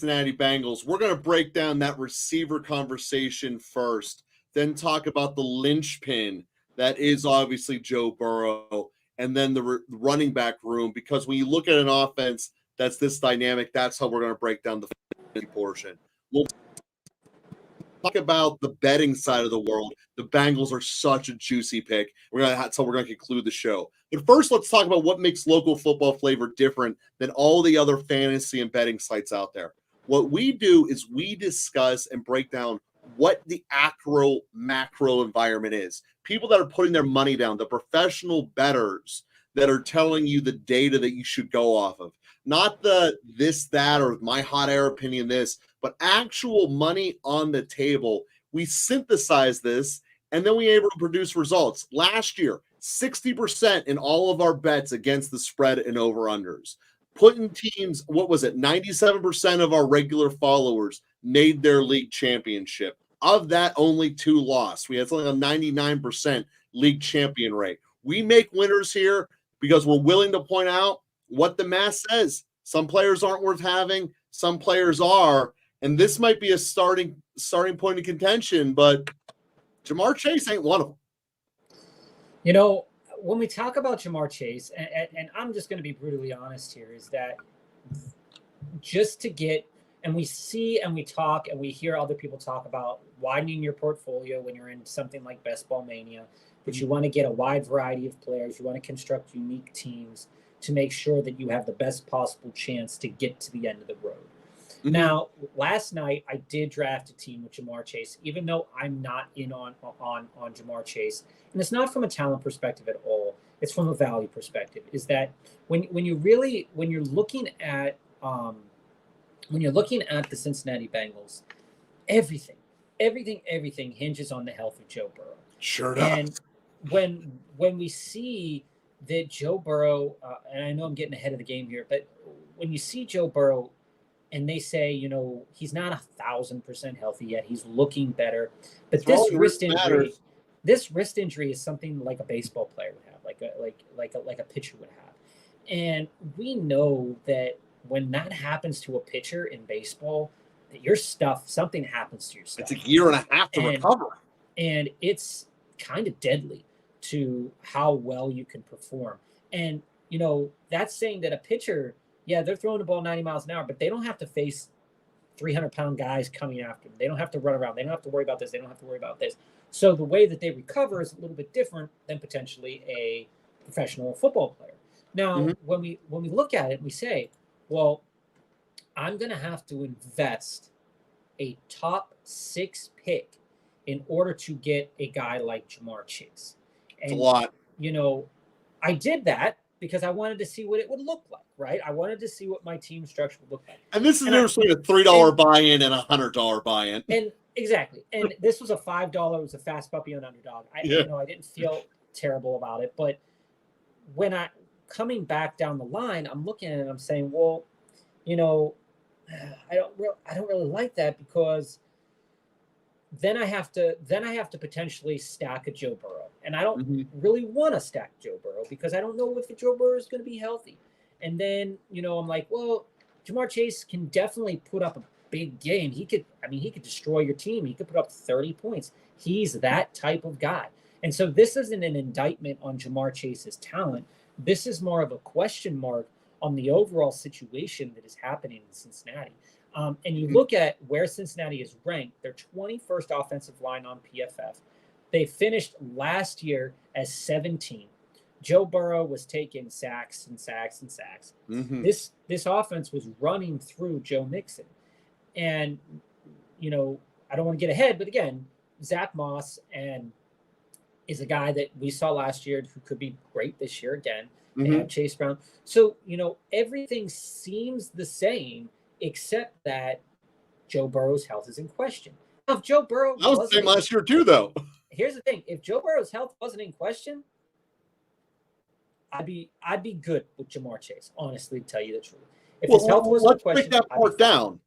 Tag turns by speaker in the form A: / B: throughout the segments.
A: Cincinnati Bengals. We're going to break down that receiver conversation first, then talk about the linchpin that is obviously Joe Burrow, and then the running back room, because when you look at an offense that's this dynamic, that's how we're going to break down the portion. We'll talk about the betting side of the world. The Bengals are such a juicy pick. That's how we're going to conclude the show. But first, let's talk about what makes local football flavor different than all the other fantasy and betting sites out there. What we do is we discuss and break down what the macro environment is. People that are putting their money down, the professional bettors that are telling you the data that you should go off of. Not the this, that, or my hot air opinion this, but actual money on the table. We synthesize this, and then we're able to produce results. Last year, 60% in all of our bets against the spread and over-unders. Putting teams, 97% of our regular followers made their league championship. Of that, only 2 lost. We had something like a 99% league champion rate. We make winners here because we're willing to point out what the math says. Some players aren't worth having, some players are, and this might be a starting point of contention, but Jamar Chase ain't one of them.
B: You know, when we talk about Jamar Chase, and I'm just going to be brutally honest here, is that just to get, and we see and we talk and we hear other people talk about widening your portfolio when you're in something like Best Ball Mania, that you want to get a wide variety of players, you want to construct unique teams to make sure that you have the best possible chance to get to the end of the road. Mm-hmm. Now, last night I did draft a team with Jamar Chase, even though I'm not in on Jamar Chase, and it's not from a talent perspective at all. It's from a value perspective. Is that when you're looking at the Cincinnati Bengals, everything hinges on the health of Joe Burrow.
A: Sure does.
B: And when we see that Joe Burrow, and I know I'm getting ahead of the game here, but when you see Joe Burrow and they say, you know, he's not 1,000% healthy yet, he's looking better, but this wrist injury is something like a baseball player would have, like a pitcher would have. And we know that when that happens to a pitcher in baseball, that something happens to your stuff.
A: It's a year and a half to recover.
B: And it's kind of deadly to how well you can perform. And, you know, that's saying that a pitcher, yeah, they're throwing the ball 90 miles an hour, but they don't have to face 300-pound guys coming after them. They don't have to run around. They don't have to worry about this. They don't have to worry about this. So the way that they recover is a little bit different than potentially a professional football player. Now, when we look at it, we say, well, I'm going to have to invest a top 6 pick in order to get a guy like Jamar Chase. And,
A: it's a lot.
B: You know, I did that because I wanted to see what it would look like, right? I wanted to see what my team structure would look like.
A: And this is between a $3 buy-in and a $100 buy-in.
B: And exactly. And this was a $5. It was a fast puppy on underdog. I didn't feel terrible about it. But when coming back down the line, I'm looking at it and I'm saying, well, you know, I don't really like that, because then I have to potentially stack a Joe Burrow. And I don't really want to stack Joe Burrow because I don't know if Joe Burrow is going to be healthy. And then, you know, I'm like, well, Jamar Chase can definitely put up a big game. He could destroy your team. He could put up 30 points. He's that type of guy. And so this isn't an indictment on Jamar Chase's talent. This is more of a question mark on the overall situation that is happening in Cincinnati. And you look at where Cincinnati is ranked, they're 21st offensive line on PFF. They finished last year as 17. Joe Burrow was taking sacks and sacks and sacks. This offense was running through Joe Mixon. And, you know, I don't want to get ahead, but again, Zach Moss is a guy that we saw last year who could be great this year again. They have Chase Brown. So, you know, everything seems the same except that Joe Burrow's health is in question. Now, if Joe Burrow
A: that was the same last year too, though.
B: Here's the thing: if Joe Burrow's health wasn't in question, I'd be good with Jamar Chase. Honestly, to tell you the truth, if his health wasn't in question,
A: let's break that part down.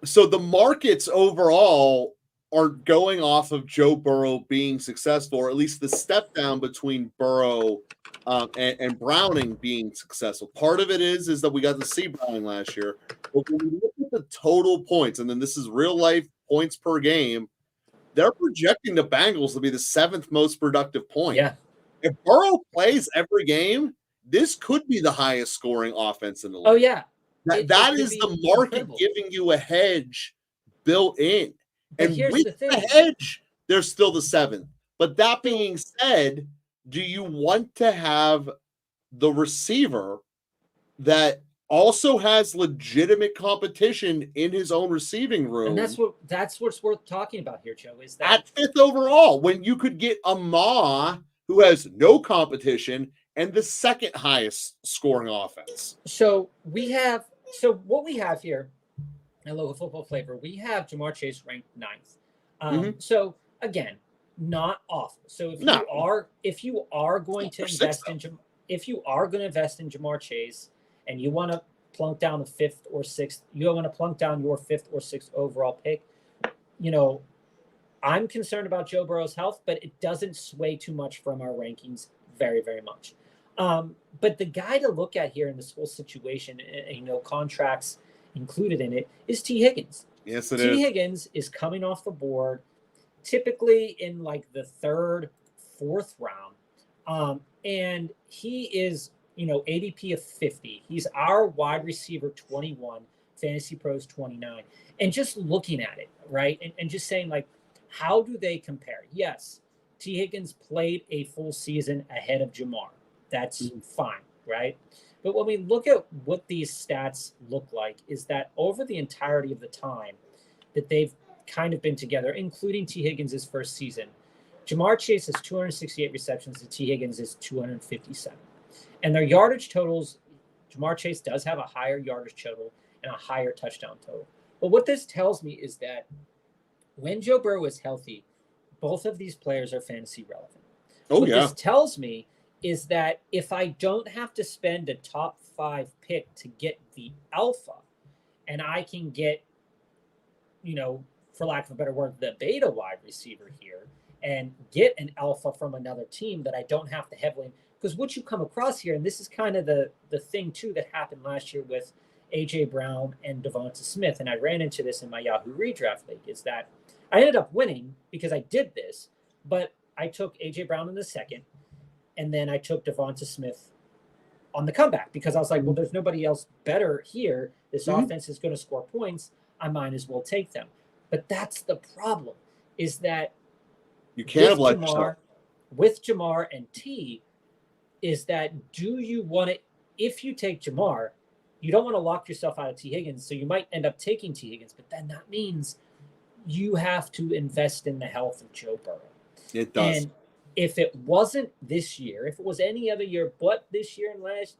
A: So the markets overall are going off of Joe Burrow being successful, or at least the step down between Burrow and Browning being successful. Part of it is that we got to see Browning last year. But when we look at the total points, and then this is real life points per game, they're projecting the Bengals to be the 7th most productive point.
B: Yeah.
A: If Burrow plays every game, this could be the highest scoring offense in the league.
B: Oh, yeah.
A: That is the market incredible. Giving you a hedge built in.
B: But
A: and with the hedge, they're still the 7th. But that being said, do you want to have the receiver that also has legitimate competition in his own receiving room?
B: And that's what's worth talking about here, Joe, is that
A: at 5th overall, when you could get Amar, who has no competition, and the 2nd highest scoring offense.
B: So what we have here in Local Football Flavor, we have Jamar Chase ranked 9th. So again, not awful. So if you are going to invest in Jamar Chase, and you want to plunk down the 5th or 6th, you want to plunk down your 5th or 6th overall pick, I'm concerned about Joe Burrow's health, but it doesn't sway too much from our rankings very, very much. But the guy to look at here in this whole situation, contracts included in it, is T. Higgins.
A: Yes, it is.
B: T. Higgins is coming off the board typically in like the 3rd, 4th round. And he is, ADP of 50. He's our wide receiver 21, Fantasy Pros 29. And just looking at it, right? And just saying, like, how do they compare? Yes, T. Higgins played a full season ahead of Jamar. That's fine, right? But when we look at what these stats look like, is that over the entirety of the time that they've kind of been together, including T. Higgins' first season, Jamar Chase has 268 receptions and T. Higgins is 257. And their yardage totals, Jamar Chase does have a higher yardage total and a higher touchdown total. But what this tells me is that when Joe Burrow is healthy, both of these players are fantasy relevant. What this tells me is that if I don't have to spend a top 5 pick to get the alpha, and I can get, for lack of a better word, the beta wide receiver here, and get an alpha from another team that I don't have to heavily, because what you come across here, and this is kind of the thing too that happened last year with AJ Brown and Devonta Smith, and I ran into this in my Yahoo redraft league, is that I ended up winning because I did this, but I took AJ Brown in the 2nd, and then I took Devonta Smith on the comeback because I was like, well, there's nobody else better here. This offense is going to score points. I might as well take them. But that's the problem, is that
A: you can't let yourself.
B: With Jamar and T, is that do you want to, if you take Jamar, you don't want to lock yourself out of T. Higgins, so you might end up taking T. Higgins, but then that means you have to invest in the health of Joe Burrow.
A: It does.
B: And if it wasn't this year, if it was any other year but this year and last,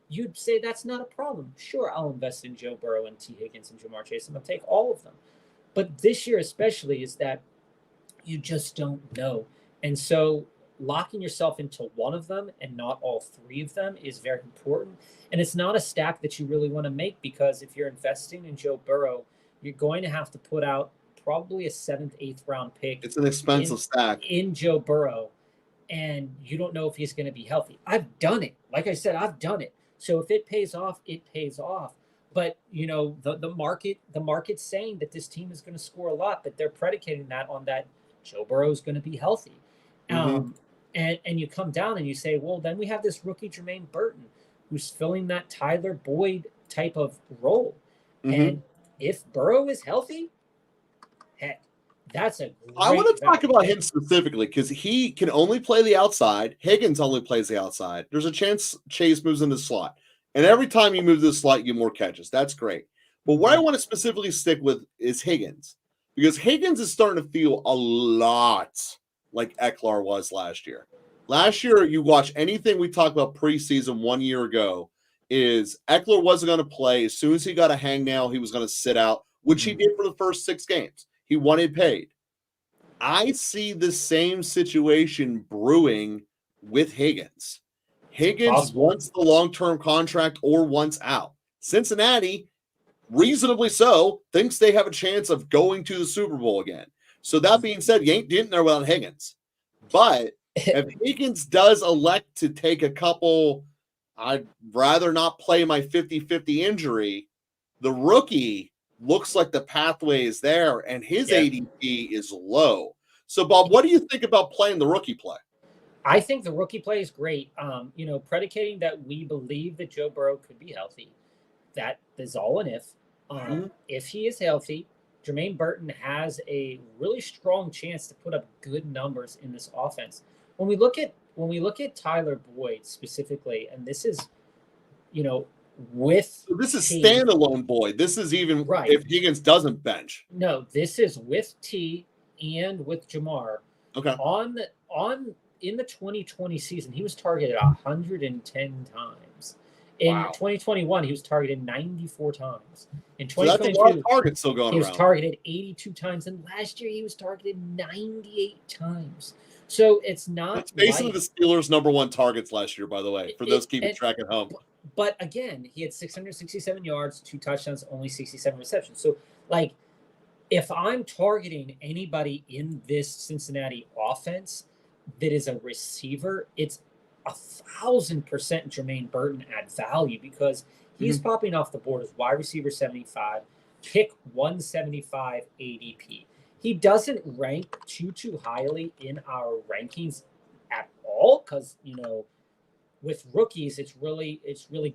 B: you'd say that's not a problem. Sure, I'll invest in Joe Burrow and T. Higgins and Jamar Chase, and I'll take all of them. But this year especially is that you just don't know. And so locking yourself into one of them and not all 3 of them is very important. And it's not a stack that you really want to make, because if you're investing in Joe Burrow, you're going to have to put out probably a 7th, 8th round pick.
A: It's an expensive stack
B: in Joe Burrow, and you don't know if he's going to be healthy. I've done it. Like I said, I've done it. So if it pays off, it pays off. But the market's saying that this team is going to score a lot, but they're predicating that on that Joe Burrow is going to be healthy. And you come down and you say, well, then we have this rookie Jermaine Burton who's filling that Tyler Boyd type of role. And if Burrow is healthy, heck, that's a great
A: I want to talk about
B: pick.
A: him specifically because he can only play the outside. Higgins only plays the outside. There's a chance Chase moves in the slot. And every time you move to the slot, you get more catches. That's great. But what I want to specifically stick with is Higgins, because Higgins is starting to feel a lot like Eckler was last year. Last year, you watch anything we talked about preseason 1 year ago, is Eckler wasn't going to play. As soon as he got a hangnail, he was going to sit out, which he did for the first 6 games. He wanted paid. I see the same situation brewing with Higgins. Higgins wants the long-term contract or wants out. Cincinnati, reasonably so, thinks they have a chance of going to the Super Bowl again. So that being said, you ain't getting there without Higgins. But if Higgins does elect to take a couple, I'd rather not play my 50-50 injury, the rookie looks like the pathway is there, and his ADP is low. So, Bob, what do you think about playing the rookie play?
B: I think the rookie play is great. Predicating that we believe that Joe Burrow could be healthy. That is all an if. If he is healthy, Jermaine Burton has a really strong chance to put up good numbers in this offense. When we look at Tyler Boyd specifically, and this is, with
A: this is standalone Boyd. This is even right. If Higgins doesn't bench.
B: No, this is with T and with Jamar.
A: Okay.
B: In the 2020 season, he was targeted 110 times. In 2021, he was targeted 94 times. In 2022,
A: so that's a lot of targets still going
B: he was targeted 82 times. And last year, he was targeted 98 times. So it's not.
A: It's basically the Steelers' number one targets last year, by the way, for those keeping track at home.
B: But again, he had 667 yards, 2 touchdowns, only 67 receptions. So, if I'm targeting anybody in this Cincinnati offense that is a receiver, it's 1,000% Jermaine Burton at value because he's popping off the board as wide receiver 75, pick 175 ADP. He doesn't rank too highly in our rankings at all because, with rookies, it's really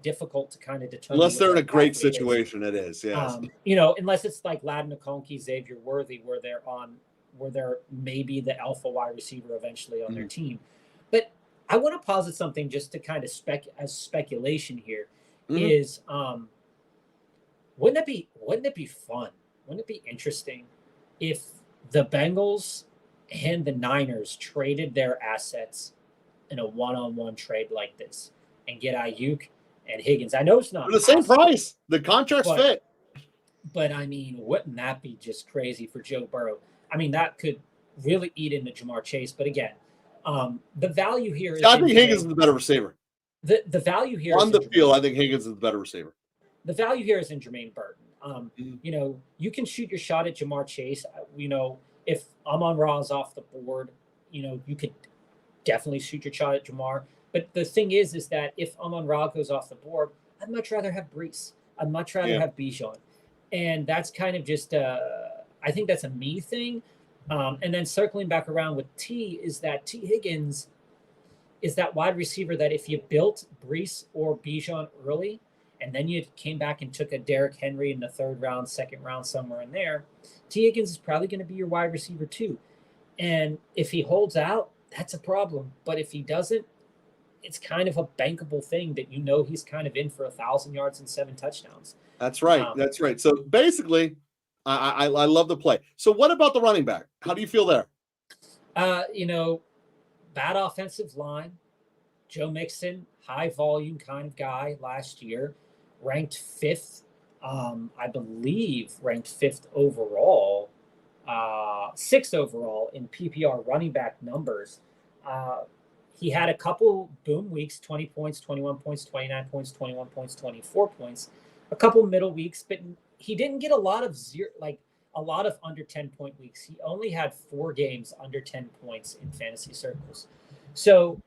B: difficult to kind of determine.
A: Unless they're in a great situation, it is, yes.
B: Unless it's like Ladin McConkey, Xavier Worthy, where they're maybe the alpha wide receiver eventually on their team. But I want to posit something just to kind of speculation here is wouldn't it be fun? Wouldn't it be interesting if the Bengals and the Niners traded their assets in a one-on-one trade like this and get Ayuk and Higgins? I know it's not
A: for the same price. The contracts fit.
B: But I mean, wouldn't that be just crazy for Joe Burrow? I mean, that could really eat into Jamar Chase. But again, the value here is.
A: I think Higgins is the better receiver.
B: The value here
A: on the field, I think Higgins is the better receiver.
B: The value here is in Jermaine Burton. You can shoot your shot at Jamar Chase. If Amon-Ra is off the board, you could definitely shoot your shot at Jamar. But the thing is that if Amon-Ra goes off the board, I'd much rather have Brees. I'd much rather have Bijan. And that's kind of just, I think that's a me thing. And then circling back around with T is that T. Higgins is that wide receiver that if you built Brees or Bijan early, and then you came back and took a Derrick Henry in the 3rd round, 2nd round, somewhere in there, T. Higgins is probably going to be your wide receiver too. And if he holds out, that's a problem. But if he doesn't, it's kind of a bankable thing that he's kind of in for 1,000 yards and 7 touchdowns.
A: That's right. That's right. So basically, I love the play. So what about the running back? How do you feel there?
B: Bad offensive line. Joe Mixon, high volume kind of guy last year, ranked 5th, I believe ranked 5th overall, 6th overall in PPR running back numbers. He had a couple boom weeks, 20 points, 21 points, 29 points, 21 points, 24 points, a couple middle weeks, but he didn't get a lot of under 10-point weeks. He only had 4 games under 10 points in fantasy circles. So,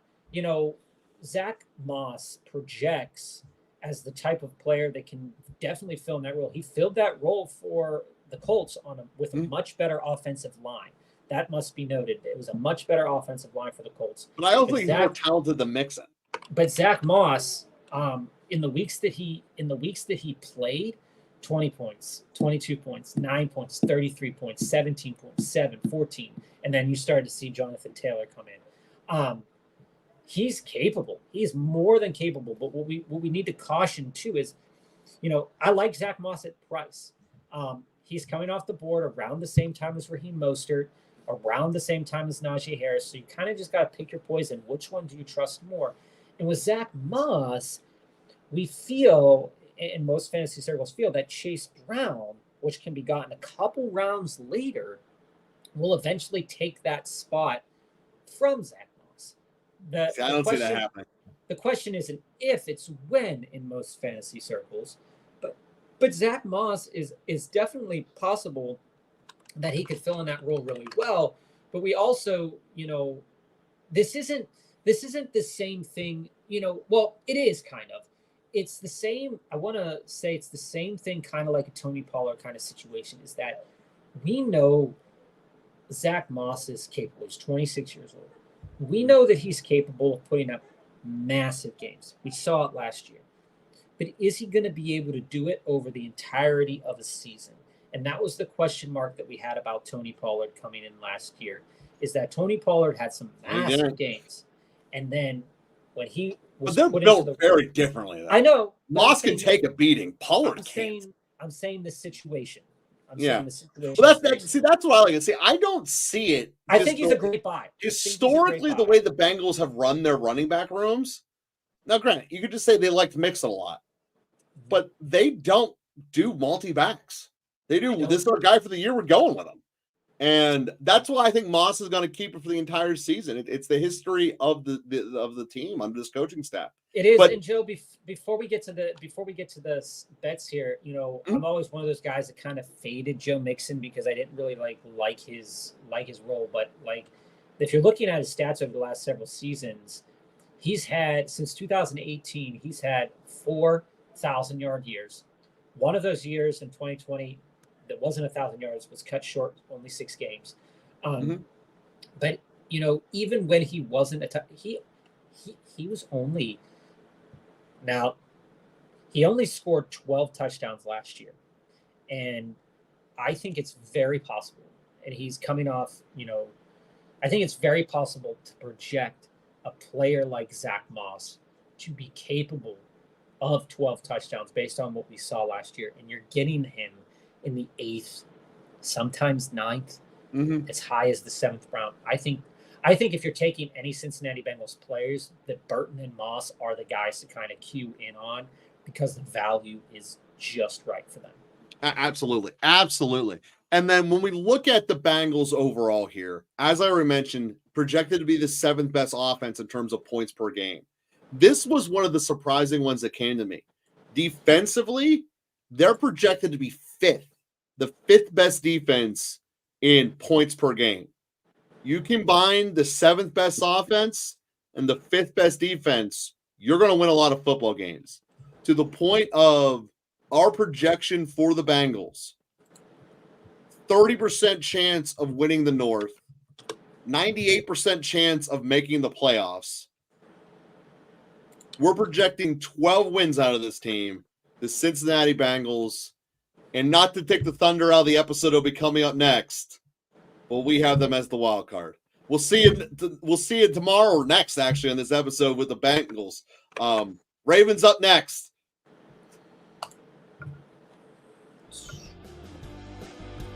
B: Zach Moss projects as the type of player that can definitely fill in that role. He filled that role for the Colts with a much better offensive line. That must be noted. It was a much better offensive line for the Colts.
A: But I also think he's more talented than Mixon.
B: But Zach Moss, in the weeks that he played, 20 points, 22 points, 9 points, 33 points, 17 points, 7, 14. And then you started to see Jonathan Taylor come in. He's capable. He's more than capable. But what we need to caution too is, I like Zach Moss at price. He's coming off the board around the same time as Raheem Mostert, around the same time as Najee Harris. So you kind of just got to pick your poison. Which one do you trust more? And with Zach Moss, we feel, in most fantasy circles feel, that Chase Brown, which can be gotten a couple rounds later, will eventually take that spot from Zach Moss.
A: I don't see that happening.
B: The question isn't if, it's when in most fantasy circles. But Zach Moss is definitely possible that he could fill in that role really well. But we also, this isn't the same thing, well, it is kind of. It's the same, I want to say it's the same thing, kind of like a Tony Pollard kind of situation, is that we know Zach Moss is capable. He's 26 years old. We know that he's capable of putting up massive games. We saw it last year. But is he going to be able to do it over the entirety of a season? And that was the question mark that we had about Tony Pollard coming in last year, is that Tony Pollard had some massive games. And then when he was
A: but they're built very differently, though.
B: I know.
A: Moss can take a beating. Pollard can't.
B: I'm saying the situation.
A: Well, that's what I like to see. I don't see it.
B: I think he's a great buy.
A: Historically, the way the Bengals have run their running back rooms, now granted, you could just say they like Mixon a lot, but they don't do multi-backs. They do. This is our guy for the year. We're going with him. And that's why I think Moss is going to keep it for the entire season. It's the history of the team under this coaching staff.
B: It is. And Joe, before we get to the bets here, I'm always one of those guys that kind of faded Joe Mixon because I didn't really like his role. But if you're looking at his stats over the last several seasons, he's had, since 2018, he's had 4,000-yard years. One of those years in 2020 that wasn't 1,000 yards was cut short, only 6 games. But even when he wasn't he was only. Now, he only scored 12 touchdowns last year. And I think it's very possible. And he's coming off, I think it's very possible to project a player like Zach Moss to be capable of 12 touchdowns based on what we saw last year. And you're getting him in the 8th, sometimes 9th, as high as the 7th round. I think if you're taking any Cincinnati Bengals players, that Burton and Moss are the guys to kind of cue in on because the value is just right for them.
A: Absolutely. Absolutely. And then when we look at the Bengals overall here, as I already mentioned, projected to be the 7th best offense in terms of points per game. This was one of the surprising ones that came to me. Defensively, they're projected to be 5th, the 5th best defense in points per game. You combine the 7th best offense and the 5th best defense, you're going to win a lot of football games. To the point of our projection for the Bengals, 30% chance of winning the North, 98% chance of making the playoffs. We're projecting 12 wins out of this team, the Cincinnati Bengals. And not to take the thunder out of the episode that'll be coming up next, but we have them as the wild card. We'll see you tomorrow or next, actually, on this episode with the Bengals. Ravens up next.